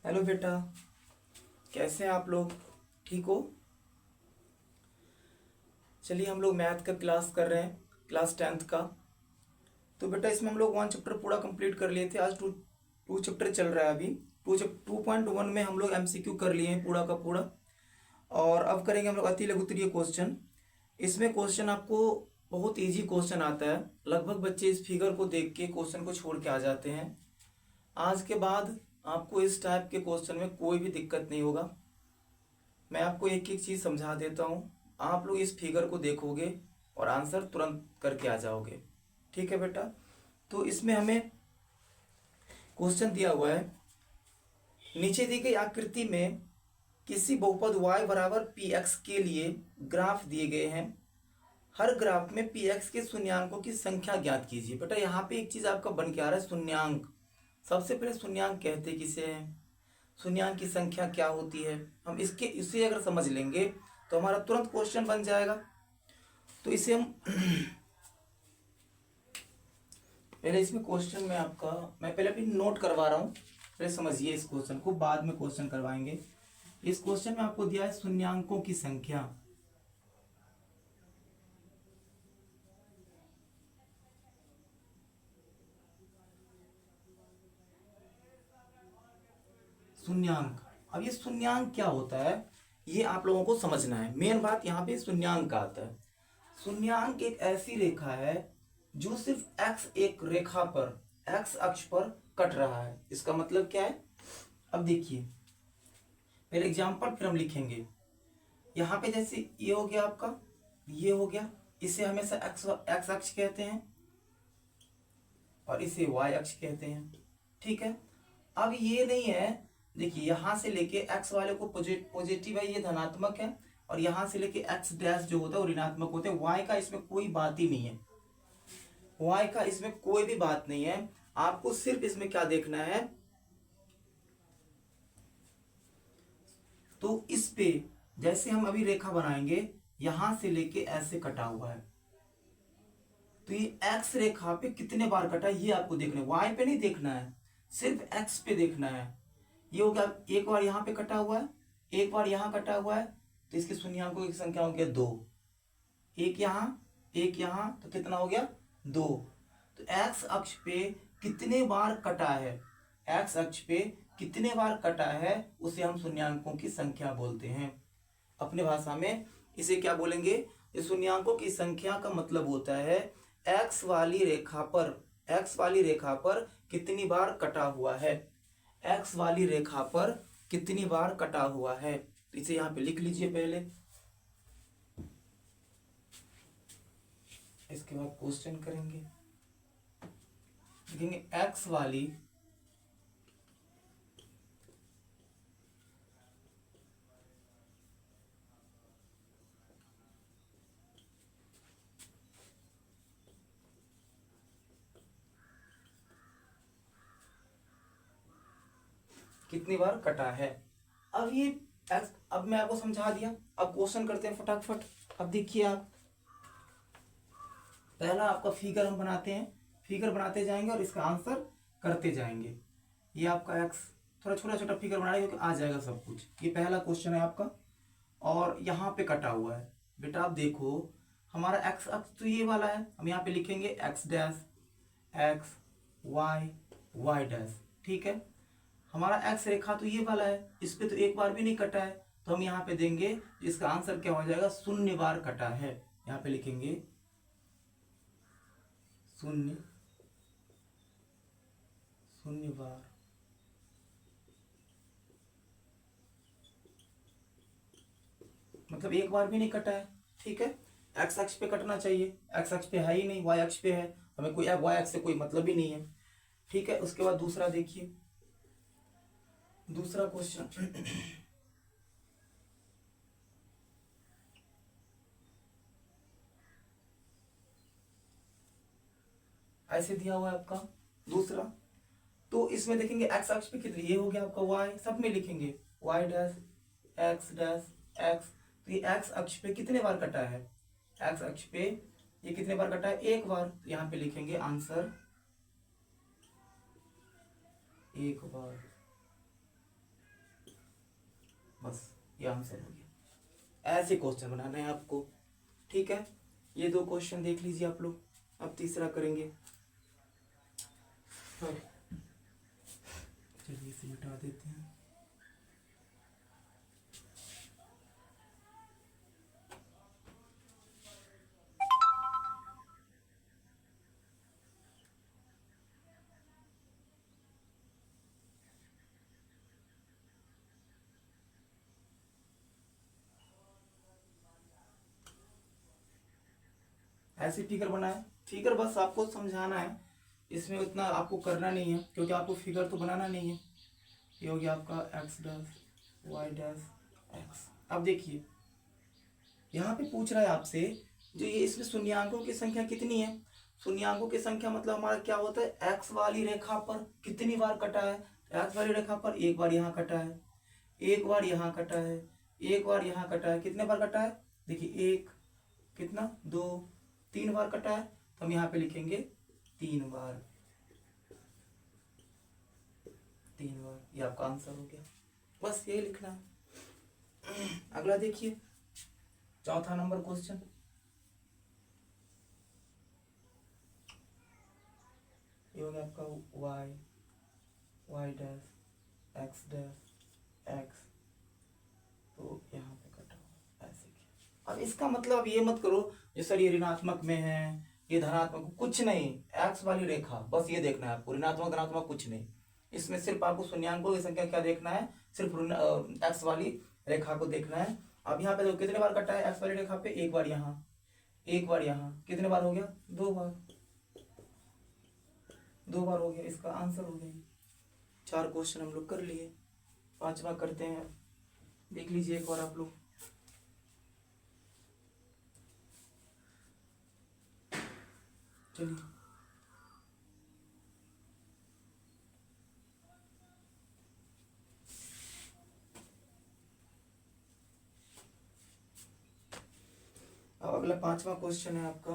Hello बेटा, कैसे हैं आप लोग? ठीक हो? चलिए, हम लोग मैथ का क्लास कर रहे हैं, क्लास 10th का। तो बेटा, इसमें हम लोग 1 चैप्टर पूरा कंप्लीट कर लिए थे। आज टू चैप्टर चल रहा है अभी। 2.1 में हम लोग एमसीक्यू कर लिए हैं पूरा का पूरा। और अब करेंगे हम लोग अति लघुत्तरीय क्वेश्चन। इसमें क्वेश्चन आपको बहुत इजी क्वेश्चन आता है। लगभग बच्चे इस फिगर को देख के क्वेश्चन को छोड़ के आ जाते हैं। आज के बाद आपको इस टाइप के क्वेश्चन में कोई भी दिक्कत नहीं होगा। मैं आपको एक एक चीज़ समझा देता हूँ। आप लोग इस फिगर को देखोगे और आंसर तुरंत करके आ जाओगे। ठीक है बेटा? तो इसमें हमें क्वेश्चन दिया हुआ है, नीचे दी गई आकृति में किसी बहुपद y बराबर पी एक्स के लिए ग्राफ दिए गए हैं। हर ग्राफ में पी एक्स के शून्यांकों की संख्या ज्ञात कीजिए। बेटा, यहाँ पे एक चीज आपका बन के आ रहा है, शून्यांक। सबसे पहले शून्यांक कहते किसे हैं, शून्यांक की संख्या क्या होती है, हम इसे अगर समझ लेंगे तो हमारा तुरंत क्वेश्चन बन जाएगा। तो इसे हम पहले इसमें क्वेश्चन में आपका मैं पहले अभी नोट करवा रहा हूँ, पहले समझिए इस क्वेश्चन को, बाद में क्वेश्चन करवाएंगे। इस क्वेश्चन में आपको दिया है शून्यांकों की संख्या। शून्यांक, अब ये शून्यांक क्या होता है ये आप लोगों को समझना है। मेन बात यहाँ पे शून्यांक का आता है। शून्यांक एक ऐसी रेखा है जो सिर्फ एक्स एक रेखा पर, एक्स अक्ष पर कट रहा है। इसका मतलब क्या है, अब देखिए पहले एग्जाम्पल फिर हम लिखेंगे। यहाँ पे जैसे ये हो गया आपका, ये हो गया, इसे हमेशा एक्स अक्ष कहते हैं और इसे वाई अक्ष कहते हैं। ठीक है, अब ये नहीं है, देखिए यहां से लेके एक्स वाले को पॉजिटिव है, ये धनात्मक है, और यहां से लेके एक्स डैश जो होता है वो ऋणात्मक होते हैं। वाई का इसमें कोई बात ही नहीं है, वाई का इसमें कोई भी बात नहीं है। आपको सिर्फ इसमें क्या देखना है, तो इस पे जैसे हम अभी रेखा बनाएंगे, यहां से लेके ऐसे कटा हुआ है, तो ये एक्स रेखा पे कितने बार कटा है ये आपको देखना है। वाई पे नहीं देखना है, सिर्फ एक्स पे देखना है। ये हो गया, एक बार यहाँ पे कटा हुआ है, एक बार यहाँ कटा हुआ है, तो इसके शून्यांकों की संख्या हो गया 2। एक यहाँ, एक यहाँ, तो कितना हो गया 2। तो एक्स अक्ष पे कितने बार कटा है, एक्स अक्ष पे कितने बार कटा है उसे हम शून्यांकों की संख्या बोलते हैं। अपने भाषा में इसे क्या बोलेंगे, ये शून्यांकों की संख्या का मतलब होता है एक्स वाली रेखा पर, एक्स वाली रेखा पर कितनी बार कटा हुआ है, एक्स वाली रेखा पर कितनी बार कटा हुआ है। तो इसे यहां पे लिख लीजिए पहले, इसके बाद क्वेश्चन करेंगे। लिखेंगे एक्स वाली कितनी बार कटा है। अब ये अब मैं आपको समझा दिया, अब क्वेश्चन करते हैं फटाफट। अब देखिए आप, पहला आपका फिगर हम बनाते हैं, फिगर बनाते जाएंगे और इसका आंसर करते जाएंगे। ये आपका एक्स, थोड़ा छोटा छोटा फिगर बनाएंगे क्योंकि आ जाएगा सब कुछ। ये पहला क्वेश्चन है आपका, और यहाँ पे कटा हुआ है। बेटा आप देखो, हमारा एक्स अक्ष तो ये वाला है, हम यहाँ पे लिखेंगे x dash, x y, y dash. ठीक है, हमारा एक्स रेखा तो ये वाला है, इस पे तो एक बार भी नहीं कटा है, तो हम यहाँ पे देंगे, इसका आंसर क्या हो जाएगा, 0 बार कटा है। यहाँ पे लिखेंगे 0, 0 बार। मतलब एक बार भी नहीं कटा है। ठीक है, एक्स अक्ष पे कटना चाहिए, एक्स अक्ष पे है ही नहीं, वाई अक्ष पे है, हमें कोई वाई अक्ष से कोई मतलब ही नहीं है। ठीक है, उसके बाद दूसरा देखिए, दूसरा क्वेश्चन ऐसे दिया हुआ है आपका दूसरा। तो इसमें देखेंगे एक्स अक्ष पे कितनी, ये हो गया आपका वाई, सब में लिखेंगे y dash x dash x. तो ये एक्स अक्ष पे कितने बार कटा है, एक्स अक्ष पे ये कितने बार कटा है, एक बार। तो यहाँ पे लिखेंगे आंसर 1 बार। बस ये आंसर हो गया। ऐसे क्वेश्चन बनाना है आपको, ठीक है। ये 2 क्वेश्चन देख लीजिए आप लोग। अब तीसरा करेंगे। चलिए इसे मिटा देते हैं। ऐसे फिगर बनाए। फिगर बस आपको समझाना है, इसमें उतना आपको करना नहीं है, क्योंकि आपको फिगर तो बनाना नहीं है। ये हो गया आपका x dash y dash x. अब देखिए यहाँ पे पूछ रहा है आपसे, जो ये इसमें शून्यांकों की संख्या कितनी है। शून्यांकों की संख्या मतलब हमारा क्या होता है, एक्स वाली रेखा पर कितनी बार कटा है। एक्स वाली रेखा पर एक बार यहाँ कटा है, एक बार यहाँ कटा है, एक बार यहाँ कटा है। कितने बार कटा है, देखिए एक, कितना, 2, 3 बार कटा है। तो हम यहाँ पे लिखेंगे 3 बार, 3 बार। ये आपका आंसर हो गया, बस ये लिखना है। अगला देखिए, चौथा नंबर क्वेश्चन। ये हो गया आपका y, y dash x dash x. तो यहाँ पे कटा हुआ ऐसे किया। अब इसका मतलब ये मत करो ये सर ये ऋणात्मक में है, ये धनात्मक, कुछ नहीं। एक्स वाली रेखा बस ये देखना है आपको, ऋणात्मक धनात्मक कुछ नहीं। इसमें सिर्फ आपको शून्यांकों की संख्या क्या देखना है, सिर्फ एक्स वाली रेखा को देखना है। अब यहाँ पे देखो कितने बार कटा है एक्स वाली रेखा पे, एक बार यहाँ, एक बार यहाँ। कितने बार हो गया, 2 बार, 2 बार हो गया। इसका आंसर हो गया। 4 क्वेश्चन हम लोग कर लिए। 5वां करते हैं, देख लीजिए एक बार आप लोग। चलिए अब अगला 5वां क्वेश्चन है आपका।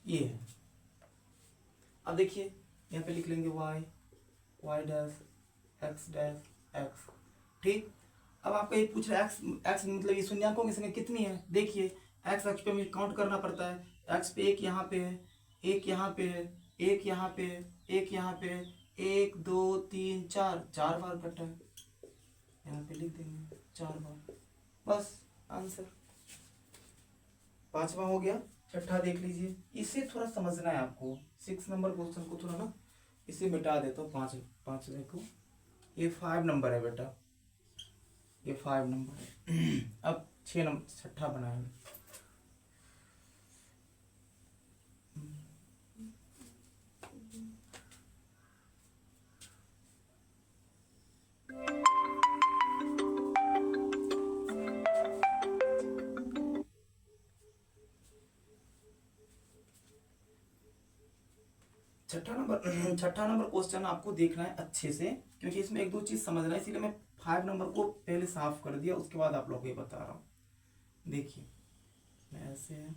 ये है, अब देखिए यहाँ पे लिख लेंगे y, y dash x dash x, ठीक। अब आपका ये पूछ रहा है एक्स, एक्स मतलब ये शून्यांकों की संख्या कितनी है। देखिए एक्स अक्ष पे हमें काउंट करना पड़ता है। एक्स पे एक यहाँ पे है, एक यहाँ पे है, एक यहाँ पे है, एक यहाँ पे है, 1 2 3 4, 4 बार कटा है। यहाँ पे लिख देंगे 4 बार, बस आंसर। 5वां हो गया। 6ठा देख लीजिए, इसे थोड़ा समझना है आपको। 6 नंबर क्वेश्चन को थोड़ा ना इसे मिटा देता हूँ। 5 देखो, ये 5 नंबर है बेटा, ये 5 नंबर है। अब 6 नंबर 6ठा बनाएंगे। छठा नंबर क्वेश्चन आपको देखना है अच्छे से, क्योंकि इसमें 1 2 चीज समझना है, इसीलिए मैं 5 नंबर को पहले साफ कर दिया, उसके बाद आप लोगों को ये बता रहा हूँ। देखिए मैं ऐसे है,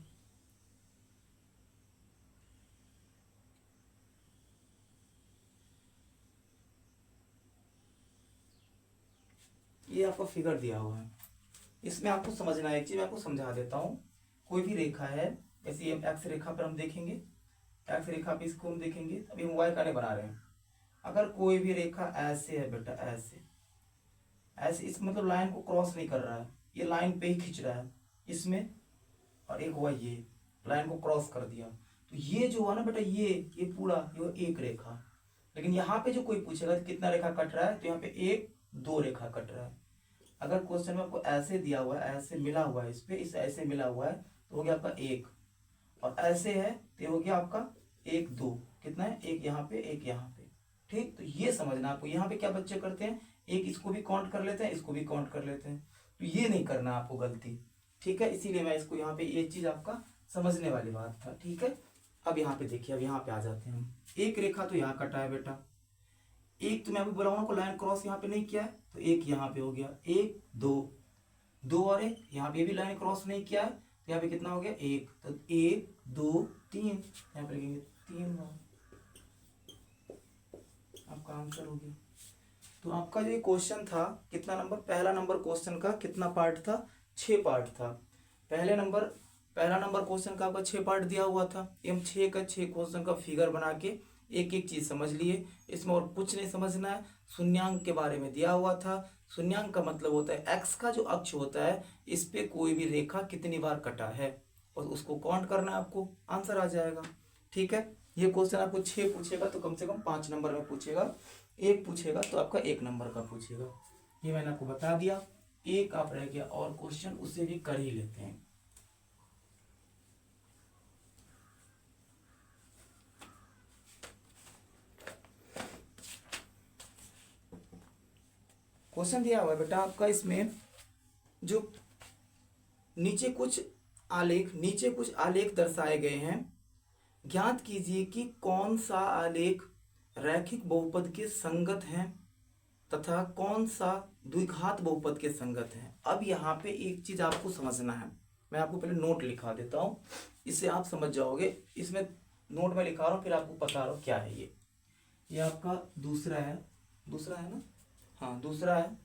ये आपको फिगर दिया हुआ है। इसमें आपको समझना है, एक चीज मैं आपको समझा देता हूँ। कोई भी रेखा है, जैसे ये एक्स रेखा पर हम देखेंगे, एक्स रेखा पे इसको हम देखेंगे, अभी हम वाई का नहीं बना रहे हैं। अगर कोई भी रेखा ऐसे है बेटा, ऐसे ऐसे, इस मतलब लाइन को क्रॉस नहीं कर रहा है, ये लाइन पे ही खींच रहा है इसमें, और एक हुआ ये लाइन को क्रॉस कर दिया, तो ये जो हुआ ना बेटा, ये पूरा ये एक रेखा। लेकिन यहाँ पे जो कोई पूछेगा कितना रेखा कट रहा है, तो यहाँ पे 1 2 रेखा कट रहा है। अगर क्वेश्चन में आपको ऐसे दिया हुआ है, ऐसे मिला हुआ है, इस पे इस ऐसे मिला हुआ है, तो हो गया आपका 1, और ऐसे है तो ये हो गया आपका 1 2। कितना है, एक यहाँ पे, एक यहाँ पे, ठीक। तो ये समझना आपको, यहाँ पे क्या बच्चे करते हैं, एक इसको भी काउंट कर लेते हैं, इसको भी काउंट कर लेते हैं, तो ये नहीं करना आपको गलती, ठीक है। इसीलिए मैं इसको यहाँ पे, ये चीज आपका समझने वाली बात था, ठीक है। अब यहाँ पे देखिए, अब यहाँ पे आ जाते हैं हम। एक रेखा तो यहाँ कटा है बेटा, एक तो मैं अभी बोला को लाइन क्रॉस यहाँ पे नहीं किया है, तो एक यहाँ पे हो गया, 1 2 2 और 1, यहाँ पे भी लाइन क्रॉस नहीं किया है तो यहाँ पे कितना हो गया 1, तो 1 2 3, यहाँ पे लिखेंगे 3 बार, आपका आंसर हो गया। तो आपका जो क्वेश्चन था कितना नंबर, पहला नंबर क्वेश्चन का कितना पार्ट था, 6 पार्ट था। पहला नंबर क्वेश्चन का आपका 6 पार्ट दिया हुआ था, हम 6 का 6 क्वेश्चन का फिगर बना के एक एक चीज समझ लिए, इसमें और कुछ नहीं समझना है। शून्यांक के बारे में दिया हुआ था, शून्यांक का मतलब होता है एक्स का जो अक्ष होता है इस पे कोई भी रेखा कितनी बार कटा है और उसको काउंट करना है, आपको आंसर आ जाएगा। ठीक है, ये क्वेश्चन आपको 6 पूछेगा तो कम से कम 5 नंबर में पूछेगा, एक पूछेगा तो आपका 1 नंबर का पूछेगा। ये मैंने आपको बता दिया। एक आप रह गया और क्वेश्चन, उसे भी कर ही लेते हैं। क्वेश्चन दिया हुआ है बेटा आपका, इसमें जो नीचे कुछ आलेख दर्शाए गए हैं, ज्ञात कीजिए कि कौन सा आलेख रैखिक बहुपद के संगत है तथा कौन सा द्विघात बहुपद के संगत है। अब यहाँ पे एक चीज आपको समझना है, मैं आपको पहले नोट लिखा देता हूँ, इससे आप समझ जाओगे। इसमें नोट में लिखा रहा हूँ, फिर आपको बता रहा हूँ क्या है ये आपका दूसरा है ना, हाँ दूसरा है।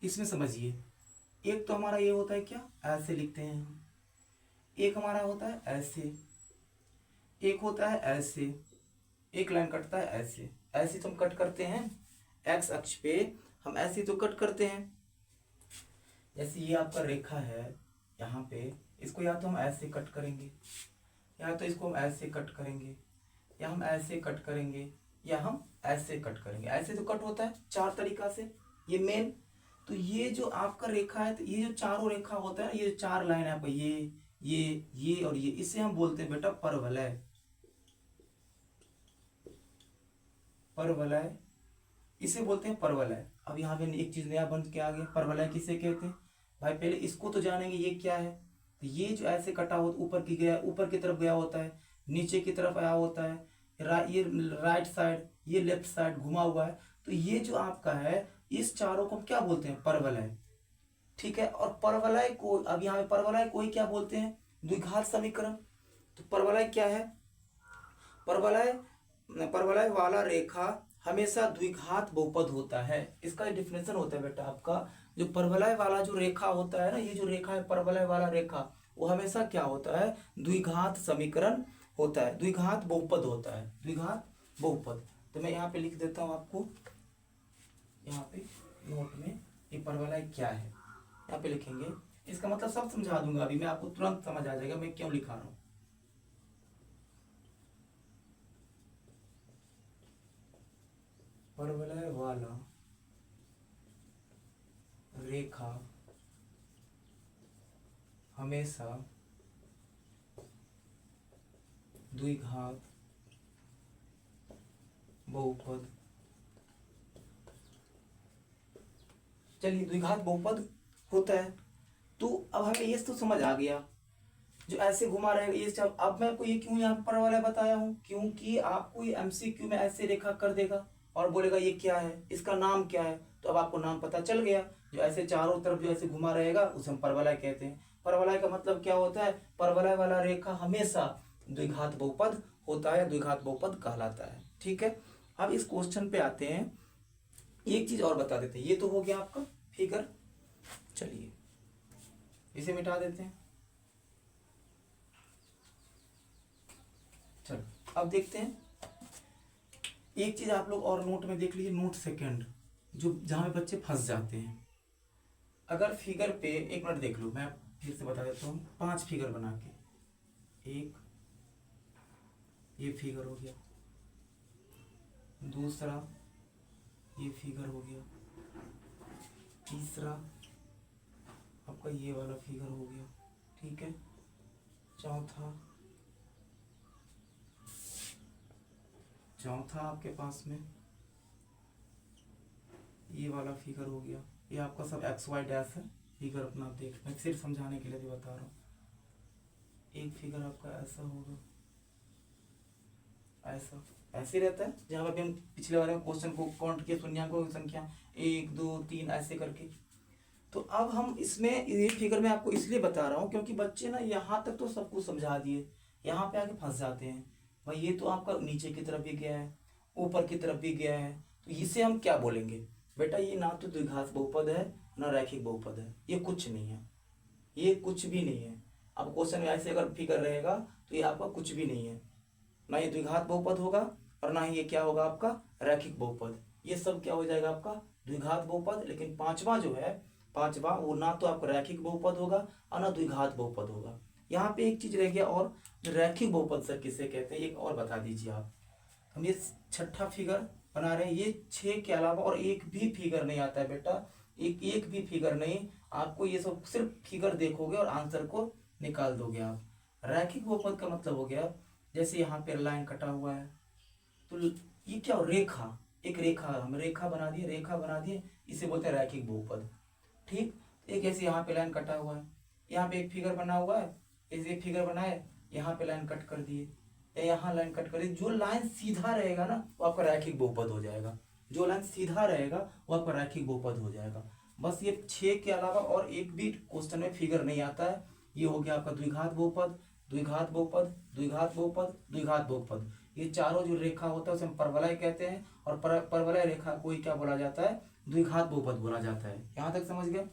इसमें समझिए, एक तो हमारा ये होता है क्या, ऐसे लिखते हैं हम, एक हमारा होता है ऐसे, एक होता है ऐसे, एक लाइन कटता है ऐसे, ऐसे तो हम कट करते हैं एक्स अक्ष पे, हम ऐसे तो कट करते हैं। जैसे ये आपका रेखा है यहाँ पे, इसको या तो हम ऐसे कट करेंगे, या तो इसको हम ऐसे कट करेंगे, या हम ऐसे कट करेंगे, या हम ऐसे कट करेंगे। ऐसे तो कट होता है 4 तरीका से, ये मेन। तो ये जो आपका रेखा है, तो ये जो चारों रेखा होता है, ये जो 4 लाइन है आपका, ये और ये, इसे हम बोलते हैं बेटा परवलय। परवलय इसे बोलते हैं परवलय। अब यहाँ पे एक चीज नया बन के आ गया, परवलय किसे कहते हैं भाई, पहले इसको तो जानेंगे ये क्या है। तो ये जो ऐसे कटा हो, ऊपर की तरफ गया होता है, नीचे की तरफ आया होता है, ये राइट साइड, ये लेफ्ट साइड घुमा हुआ है। तो ये जो आपका है, इस चारों को क्या बोलते हैं, परवलय। ठीक है, और परवलय को, अब यहाँ पे परवलय को ही क्या बोलते हैं, द्विघात समीकरण। तो परवलय क्या है, परवलय वाला रेखा हमेशा द्विघात बहुपद होता है। इसका डिफिनेशन होता है बेटा आपका, जो परवलय वाला जो रेखा होता है ना, ये जो रेखा है परवलय वाला रेखा, वो हमेशा क्या होता है, द्विघात समीकरण होता है, द्विघात बहुपद होता है, द्विघात बहुपद। तो मैं यहाँ पे लिख देता हूँ आपको, यहाँ पे नोट में, ये परवलय क्या है यहाँ पे लिखेंगे। इसका मतलब सब समझा दूंगा अभी मैं आपको, तुरंत समझ आ जाएगा मैं क्यों लिखा रहा हूँ। परवलय वाला रेखा हमेशा द्विघात बहुपद, चलिए द्विघात बहुपद होता है। तो अब हमें ये तो समझ आ गया, जो ऐसे घुमा रहेगा ये सब। अब मैं आपको ये क्यों यहाँ पर वाला बताया हूँ, क्योंकि आपको ये एमसीक्यू में ऐसे रेखा कर देगा और बोलेगा ये क्या है, इसका नाम क्या है। तो अब आपको नाम पता चल गया, जो ऐसे चारों तरफ जो ऐसे घुमा रहेगा उसे हम परवलय कहते हैं। परवलय का मतलब क्या होता है, परवलय वाला रेखा हमेशा द्विघात बहुपद होता है, द्विघात बहुपद कहलाता है। ठीक है, अब इस क्वेश्चन पे आते हैं, एक चीज और बता देते हैं। ये तो हो गया आपका फिगर, चलिए इसे मिटा देते हैं। चलो अब देखते हैं, एक चीज आप लोग और नोट में देख लीजिए, नोट सेकंड, जो जहां पे बच्चे फंस जाते हैं। अगर फिगर पे, एक मिनट देख लो, मैं फिर से बता देता हूँ, 5 फिगर बना के, एक ये फिगर हो गया, दूसरा ये फिगर हो गया, तीसरा आपका ये वाला फिगर हो गया, ठीक है, चौथा आपके पास में ये वाला फिगर हो गया। ये आपका सब एक्स वाई डैश है, फिगर अपना देख, मैं सिर्फ समझाने के लिए भी बता रहा हूँ। एक फिगर आपका ऐसा होगा, ऐसे रहता है, जहाँ पर हम पिछले वाले क्वेश्चन को काउंट किया, शून्यांकों की संख्या 1 2 3 ऐसे करके। तो अब हम इसमें ये फिगर में आपको इसलिए बता रहा हूँ क्योंकि बच्चे ना यहाँ तक तो सब कुछ समझा दिए, यहाँ पे आके फंस जाते हैं। भाई ये तो आपका नीचे की तरफ भी गया है, ऊपर की तरफ भी गया है, तो इसे हम क्या बोलेंगे? बेटा ये ना तो द्विघात बहुपद है ना रैखिक बहुपद है, ये कुछ नहीं है, ये कुछ भी नहीं है। अब क्वेश्चन में ऐसे अगर फिगर रहेगा तो ये आपका कुछ भी नहीं है, ना ये द्विघात बहुपद होगा और ना ही ये क्या होगा आपका रैखिक बहुपद। ये सब क्या हो जाएगा आपका द्विघात बहुपद। लेकिन पांचवा जो है, पांचवा वो ना तो आपका रैखिक बहुपद होगा और ना द्विघात बहुपद होगा। यहाँ पे एक चीज रह गया, और रैखिक बहुपद सर किसे कहते हैं एक और बता दीजिए आप। हम ये छठा फिगर बना रहे हैं, ये 6 के अलावा और एक भी फिगर नहीं आता है बेटा, एक भी फिगर नहीं। आपको ये सब सिर्फ फिगर देखोगे और आंसर को निकाल दोगे आप। रैखिक बहुपद का मतलब हो गया जैसे यहाँ पे लाइन कटा हुआ है, तो ये क्या हो, रेखा, एक रेखा, हम रेखा बना दिए, रेखा बना दिए, इसे बोलते हैं रैखिक बहुपद। ठीक, एक ऐसे यहाँ पे लाइन कटा हुआ है, यहाँ पे एक फिगर बना हुआ है, ऐसे फिगर बनाए, यहाँ पे लाइन कट कर दिए, या यहाँ लाइन कट कर दी, जो लाइन सीधा रहेगा ना वो आपका रैखिक बहुपद हो जाएगा। जो लाइन सीधा रहेगा वो आपका रैखिक बहुपद हो जाएगा। बस ये 6 के अलावा और एक भी क्वेश्चन में फिगर नहीं आता है। ये हो गया आपका द्विघात बहुपद, द्विघात बहुपद, द्विघात बहुपद, द्विघात बहुपद। ये चारों जो रेखा होता है उसे हम परवलय कहते हैं, और परवलय रेखा को ही क्या बोला जाता है, द्विघात बहुपद बोला जाता है। यहाँ तक समझ गए?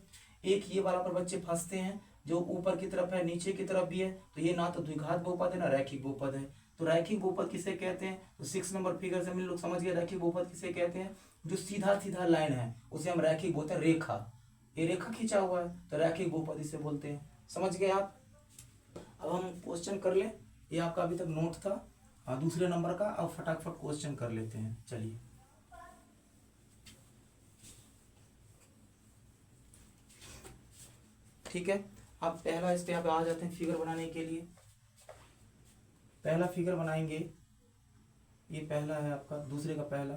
एक ये वाला पर बच्चे फंसते हैं, जो ऊपर की तरफ है नीचे की तरफ भी है, तो ये ना तो द्विघात बहुपद है ना रैखिक बहुपद है। तो रैखिक बहुपद किसे कहते हैं? तो 6 नंबर फिगर से हम लोग समझ गए रैखिक बहुपद किसे कहते हैं। जो सीधा सीधा लाइन है उसे हम रैखिक बोलते हैं, रेखा, ये रेखा खींचा हुआ है तो रैखिक बहुपद इसे बोलते हैं। समझ गए आप? अब हम क्वेश्चन कर ले, ये आपका अभी तक नोट था दूसरे नंबर का। अब फटाफट क्वेश्चन कर लेते हैं, चलिए। ठीक है, आप पहला इस पे यहाँ पे आ जाते हैं फिगर बनाने के लिए। पहला फिगर बनाएंगे, ये पहला है आपका, दूसरे का पहला,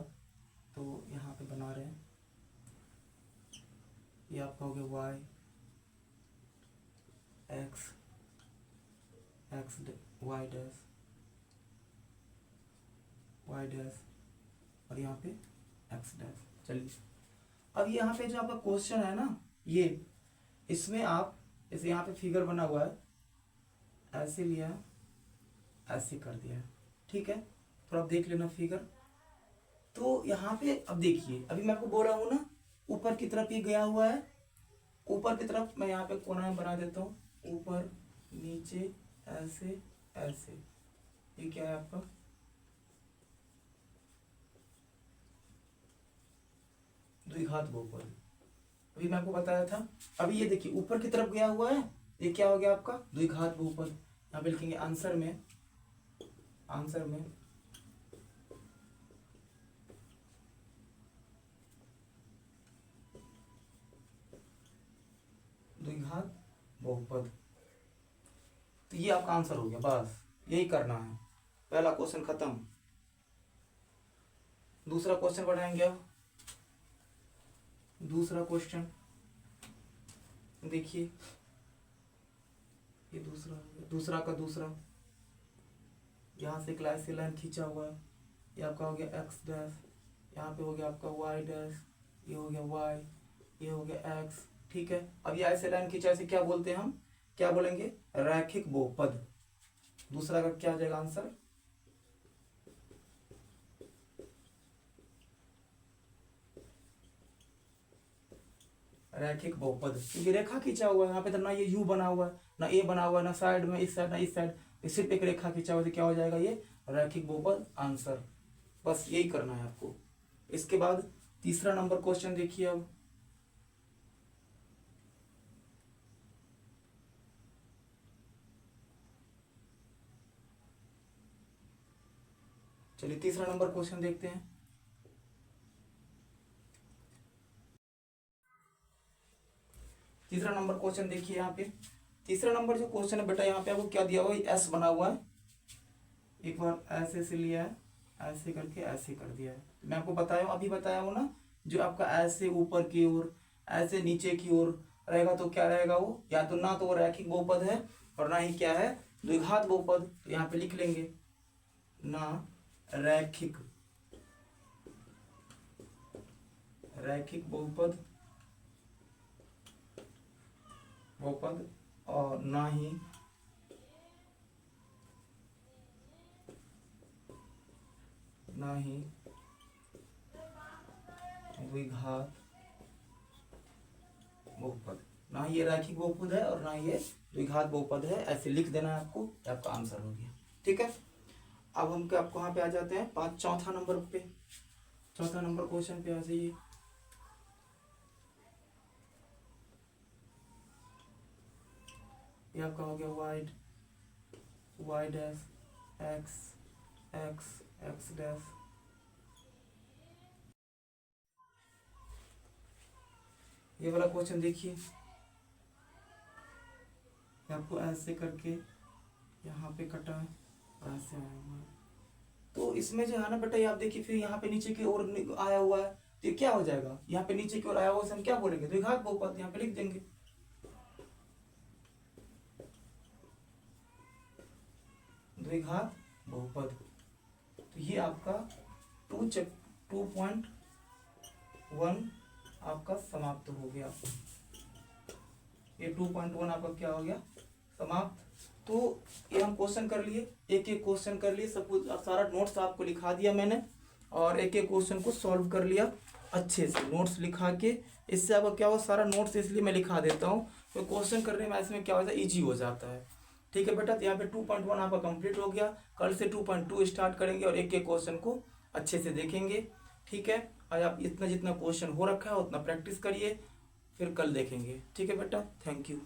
तो यहाँ पे बना रहे हैं। ये आपका हो गया y x, x y dash, y dash, और यहाँ पे एक्स डैश। चलिए, अब यहाँ पे जो आपका क्वेश्चन है ना, ये इसमें आप जैसे यहाँ पे फिगर बना हुआ है, ऐसे लिया, ऐसे कर दिया, ठीक है। तो आप देख लेना फिगर। तो यहाँ पे अब देखिए, अभी मैं आपको बोल रहा हूँ ना ऊपर की तरफ ये गया हुआ है, ऊपर की तरफ मैं यहाँ पे कोना में बना देता हूँ, ऊपर नीचे ऐसे ऐसे, ये क्या है आपका द्विघात बहुपद। अभी मैं आपको बताया था। अभी ये देखिए ऊपर की तरफ गया हुआ है, ये क्या हो गया आपका द्विघात बहुपद। यहाँ पे लिखेंगे आंसर में, आंसर में द्विघात बहुपद। तो ये आपका आंसर हो गया, बस यही करना है। पहला क्वेश्चन खत्म। दूसरा क्वेश्चन बढ़ाएंगे अब। दूसरा क्वेश्चन देखिए, ये दूसरा, दूसरा का दूसरा, यहाँ से क्लास से लाइन खींचा हुआ है, ये आपका हो गया एक्स डैश, यहाँ पे हो गया आपका वाई डैश, ये हो गया वाई, ये हो गया एक्स, ठीक है। अब ये ऐसे लाइन खींचा, ऐसे क्या बोलते हैं हम, क्या बोलेंगे, रैखिक बहुपद। दूसरा का क्या आ जाएगा आंसर, रैखिक बहुपद, क्योंकि रेखा खींचा हुआ है। यहाँ पे तो ना ये यू बना हुआ है, ना ए बना हुआ है, ना साइड में इस साइड ना इस साइड, सिर्फ एक रेखा खींचा हुआ है, तो क्या हो जाएगा ये रैखिक बहुपद आंसर। बस यही करना है आपको। इसके बाद तीसरा नंबर क्वेश्चन देखिए अब। चलिए तीसरा नंबर क्वेश्चन देखते हैं। तीसरा नंबर क्वेश्चन देखिए यहाँ पे। तीसरा नंबर जो क्वेश्चन है बेटा, यहाँ पे आपको क्या दिया हुआ है, एस बना हुआ है, एक बार ऐसे से लिया है, ऐसे करके ऐसे कर दिया है। मैं आपको बताया, अभी बताया हूँ ना, जो आपका ऐसे ऊपर की ओर ऐसे नीचे की ओर रहेगा तो क्या रहेगा वो, या तो ना तो वो रैखिक बहुपद है और ना ही क्या है द्विघात बहुपद। तो यहाँ पे लिख लेंगे ना रैखिक, रैखिक बहुपद बहुपद और ना ही द्विघात बहुपद, ना ही ये रैखिक बहुपद है और ना ही ये द्विघात बहुपद है। ऐसे लिख देना है आपको, आपका आंसर हो गया। ठीक है, अब हम क्या कहाँ पे आ जाते हैं, चौथा नंबर पे, चौथा नंबर क्वेश्चन पे आ जाइए। ये आपका हो गया y dash x x dash, ये वाला क्वेश्चन देखिए, आपको ऐसे करके यहाँ पे कटा है और ऐसे आया हुआ है। तो इसमें जो है ना बेटा, ये आप देखिए फिर यहाँ पे नीचे की ओर आया हुआ है, तो ये क्या हो जाएगा, यहाँ पे नीचे की ओर आया हुआ है, हम क्या बोलेंगे, द्विघात बहुपद, यहाँ पे लिख देंगे। द्विघात बहुपद, तो ये आपका 2.1 आपका समाप्त हो गया। ये 2.1 आपका क्या हो गया, समाप्त। तो ये हम क्वेश्चन कर लिए, एक एक क्वेश्चन कर लिए, सब कुछ सारा नोट्स आपको लिखा दिया मैंने, और एक एक क्वेश्चन को सॉल्व कर लिया अच्छे से, नोट्स लिखा के। इससे आपका क्या हो, सारा नोट्स इसलिए मैं लिखा देता हूँ तो क्वेश्चन करने में ऐसे में क्या होता है, ईजी हो जाता है। ठीक है बेटा, तो यहाँ पे 2.1 आपका कंप्लीट हो गया। कल से 2.2 स्टार्ट करेंगे और एक एक क्वेश्चन को अच्छे से देखेंगे। ठीक है, आज आप इतना जितना क्वेश्चन हो रखा है उतना प्रैक्टिस करिए, फिर कल देखेंगे। ठीक है बेटा, थैंक यू।